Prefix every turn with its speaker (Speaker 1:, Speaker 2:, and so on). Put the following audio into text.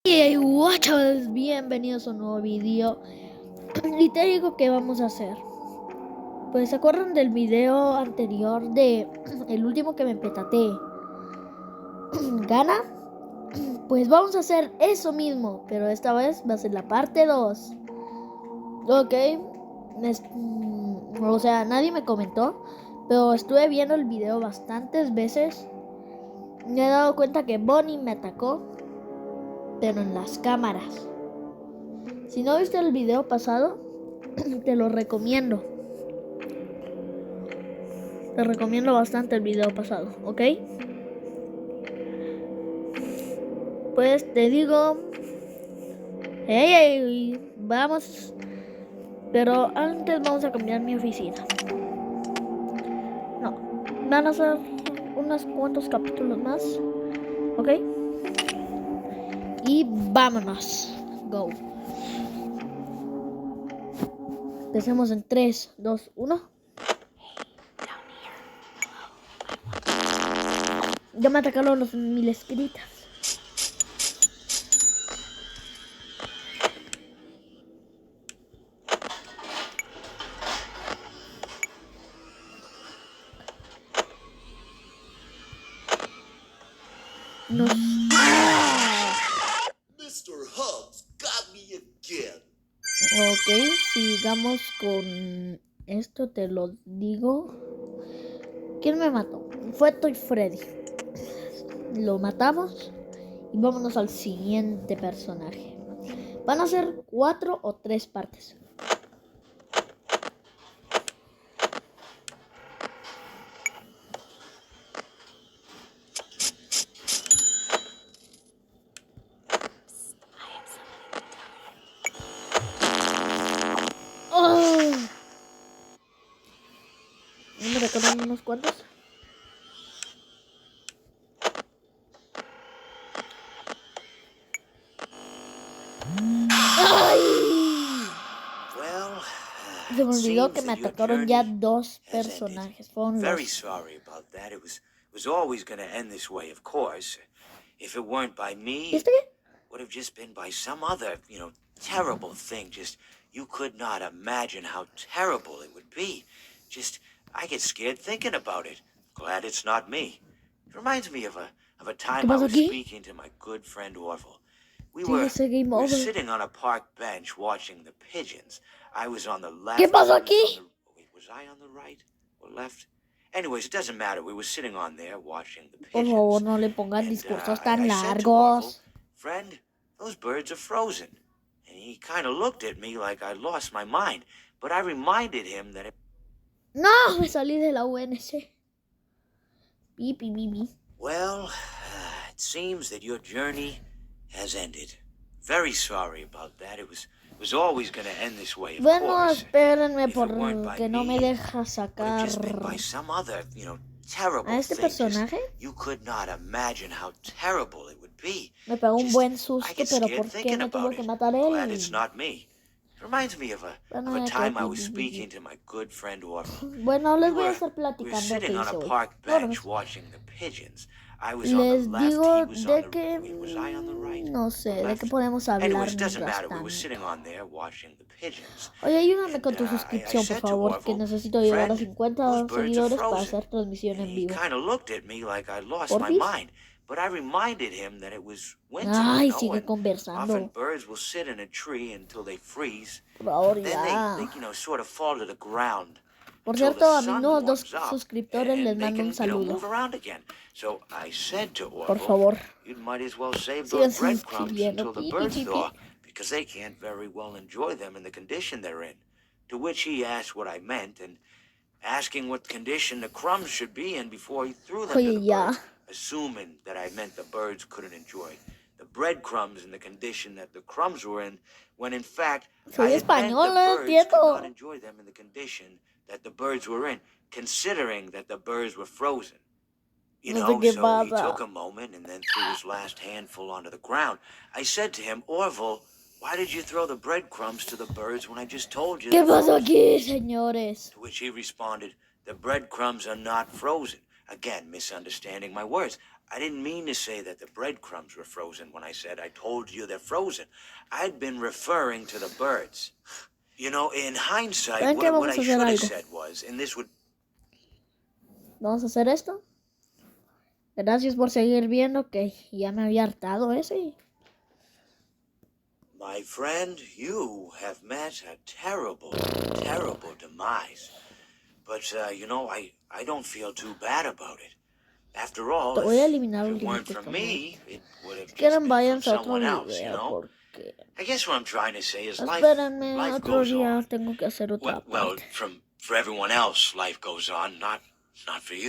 Speaker 1: Hey, guachos, bienvenidos a un nuevo video. Y te digo que vamos a hacer. Pues se acuerdan del video anterior de el último que me petateé. ¿Gana? Pues vamos a hacer eso mismo, pero esta vez va a ser la parte 2. Ok. O sea, nadie me comentó, pero estuve viendo el video bastantes veces. Me he dado cuenta que Bonnie me atacó, pero en las cámaras. Si no viste el video pasado, te lo recomiendo. Te recomiendo bastante el video pasado, ¿ok? Pues te digo... Hey, vamos. Pero antes vamos a cambiar mi oficina. No, van a ser unos cuantos capítulos más, ¿ok? Y vámonos. Go. Empecemos en 3, 2, 1. Ya me atacaron los 1000 escritas. Nos...
Speaker 2: Mr. Hubbs got me again.
Speaker 1: Ok, sigamos con esto, te lo digo. ¿Quién me mató? Fue Toy Freddy. Lo matamos y vámonos al siguiente personaje. Van a ser 4 o 3 partes. ¡Oh! ¿No me recuerdan unos cuantos?
Speaker 2: Well,
Speaker 1: Se me
Speaker 2: it
Speaker 1: olvidó que
Speaker 2: seems
Speaker 1: me
Speaker 2: that your
Speaker 1: atacaron ya
Speaker 2: journey
Speaker 1: 2
Speaker 2: has ended.
Speaker 1: personajes. Fueron
Speaker 2: Very
Speaker 1: los...
Speaker 2: sorry about that. It was always going to end this way, of course. If it weren't by me, it
Speaker 1: ¿Viste qué?
Speaker 2: would have just been by some other, terrible thing. Just, you could not imagine how terrible it would be. Just, I get scared thinking about it. Glad it's not me. It reminds me of a
Speaker 1: ¿Qué
Speaker 2: time I
Speaker 1: pasó
Speaker 2: was
Speaker 1: aquí?
Speaker 2: speaking to my good friend Orville. We
Speaker 1: Sí,
Speaker 2: were
Speaker 1: ese game
Speaker 2: we were
Speaker 1: over.
Speaker 2: sitting on a park bench watching the pigeons. I was on the left.
Speaker 1: ¿Qué pasó
Speaker 2: he was
Speaker 1: aquí?
Speaker 2: on the- Wait, was I on the right or left? Anyways, it doesn't matter. We were sitting on there watching the
Speaker 1: Por
Speaker 2: pigeons.
Speaker 1: favor, no le pongan
Speaker 2: And,
Speaker 1: discursos
Speaker 2: I
Speaker 1: tan
Speaker 2: said to Orville,
Speaker 1: largos.
Speaker 2: "Friend, those birds are frozen." And he kind of looked at me like I lost my mind. But I reminded him that
Speaker 1: No, me salí de la UNC. Pipi, bibi.
Speaker 2: Well, it seems that your journey has ended. Very sorry about that. It was always going to end this way, of
Speaker 1: Bueno,
Speaker 2: course.
Speaker 1: espérenme
Speaker 2: If it weren't by
Speaker 1: porque no me
Speaker 2: me,
Speaker 1: deja
Speaker 2: would have
Speaker 1: sacar
Speaker 2: just been by some other, terrible
Speaker 1: a este
Speaker 2: thing. Just,
Speaker 1: personaje.
Speaker 2: you could not imagine how terrible it would be.
Speaker 1: Me pegó un
Speaker 2: Just,
Speaker 1: buen
Speaker 2: I
Speaker 1: susto,
Speaker 2: get
Speaker 1: pero
Speaker 2: scared
Speaker 1: ¿por qué
Speaker 2: thinking
Speaker 1: me tuvo
Speaker 2: about
Speaker 1: que
Speaker 2: it.
Speaker 1: matar
Speaker 2: Glad it's
Speaker 1: él?
Speaker 2: not me. It reminds me of a
Speaker 1: Bueno,
Speaker 2: time I was speaking to my good friend Orville.
Speaker 1: Bueno, les voy a
Speaker 2: We
Speaker 1: estar
Speaker 2: were
Speaker 1: platicando qué
Speaker 2: sitting on
Speaker 1: hice
Speaker 2: a
Speaker 1: hoy.
Speaker 2: park
Speaker 1: No,
Speaker 2: bench
Speaker 1: no,
Speaker 2: watching the pigeons. I was on the
Speaker 1: les
Speaker 2: left,
Speaker 1: digo
Speaker 2: he was on
Speaker 1: de
Speaker 2: the
Speaker 1: que
Speaker 2: wait, was I on the right?
Speaker 1: no sé, de
Speaker 2: Left?
Speaker 1: qué podemos hablar
Speaker 2: Anyways, it doesn't
Speaker 1: mientras
Speaker 2: matter. We were
Speaker 1: tanto.
Speaker 2: sitting on there watching the pigeons.
Speaker 1: Oye, ayúdame
Speaker 2: And,
Speaker 1: con tu
Speaker 2: I
Speaker 1: suscripción, por
Speaker 2: said to
Speaker 1: favor, que
Speaker 2: Orville,
Speaker 1: necesito llegar a
Speaker 2: "Friend,
Speaker 1: 50
Speaker 2: those birds are
Speaker 1: seguidores para
Speaker 2: frozen."
Speaker 1: hacer transmisión
Speaker 2: And
Speaker 1: en
Speaker 2: he
Speaker 1: vivo.
Speaker 2: kind of looked at me like I lost my
Speaker 1: ¿Porfis?
Speaker 2: mind. But I reminded him that it was winter,
Speaker 1: Ay, sigue
Speaker 2: and
Speaker 1: conversando.
Speaker 2: often birds will sit in a tree until they freeze.
Speaker 1: Por favor,
Speaker 2: Then
Speaker 1: ya.
Speaker 2: they sort of fall to the ground.
Speaker 1: Por
Speaker 2: Until
Speaker 1: cierto,
Speaker 2: the
Speaker 1: a mis
Speaker 2: sun
Speaker 1: nuevos 2
Speaker 2: warms up,
Speaker 1: suscriptores les
Speaker 2: and they
Speaker 1: mando un
Speaker 2: can, move
Speaker 1: saludo.
Speaker 2: around again. So I said to
Speaker 1: Por
Speaker 2: Orville,
Speaker 1: favor,
Speaker 2: you might as well save
Speaker 1: sigan
Speaker 2: those breadcrumbs
Speaker 1: suscribiendo.
Speaker 2: until the
Speaker 1: Pipi,
Speaker 2: birds
Speaker 1: pipi.
Speaker 2: thaw, because they can't very well enjoy them in the condition they're in. To which he asked what I meant, and asking what condition the crumbs should be in before he threw them to
Speaker 1: Oye,
Speaker 2: the
Speaker 1: ya.
Speaker 2: birds, assuming that I meant the birds couldn't enjoy the breadcrumbs in the condition that the crumbs were in, when in fact
Speaker 1: Soy
Speaker 2: I had meant the
Speaker 1: española,
Speaker 2: birds could not
Speaker 1: entiendo.
Speaker 2: enjoy them in the condition that the birds were in, considering that the birds were frozen.
Speaker 1: No sé qué
Speaker 2: So he
Speaker 1: pasa.
Speaker 2: took a moment and then threw his last handful onto the ground. I said to him, Orville, why did you throw the breadcrumbs to the birds when I just told you
Speaker 1: ¿Qué
Speaker 2: they're
Speaker 1: pasó
Speaker 2: frozen?
Speaker 1: aquí, señores?
Speaker 2: To which he responded, the breadcrumbs are not frozen. Again, misunderstanding my words. I didn't mean to say that the breadcrumbs were frozen when I said I told you they're frozen. I'd been referring to the birds. You know, in hindsight,
Speaker 1: ¿Saben qué?
Speaker 2: what
Speaker 1: Vamos
Speaker 2: I
Speaker 1: a hacer
Speaker 2: should have
Speaker 1: algo.
Speaker 2: said was, and this would...
Speaker 1: Vamos a hacer esto. Gracias por seguir viendo, que ya me había hartado ese.
Speaker 2: My friend, you have met a terrible, terrible demise. But, you know, I don't feel too bad about it. After all,
Speaker 1: Te voy a
Speaker 2: if
Speaker 1: eliminar
Speaker 2: it
Speaker 1: el
Speaker 2: weren't
Speaker 1: último
Speaker 2: from me, it would have
Speaker 1: Si
Speaker 2: just
Speaker 1: quieren,
Speaker 2: been from
Speaker 1: váyanse a otro
Speaker 2: someone else, you
Speaker 1: video,
Speaker 2: know?
Speaker 1: porque...
Speaker 2: I guess what I'm trying to say is
Speaker 1: Espérenme,
Speaker 2: life
Speaker 1: otro
Speaker 2: goes
Speaker 1: día
Speaker 2: on.
Speaker 1: tengo que hacer otra
Speaker 2: Well,
Speaker 1: parte.
Speaker 2: for everyone else, life goes on, not for you.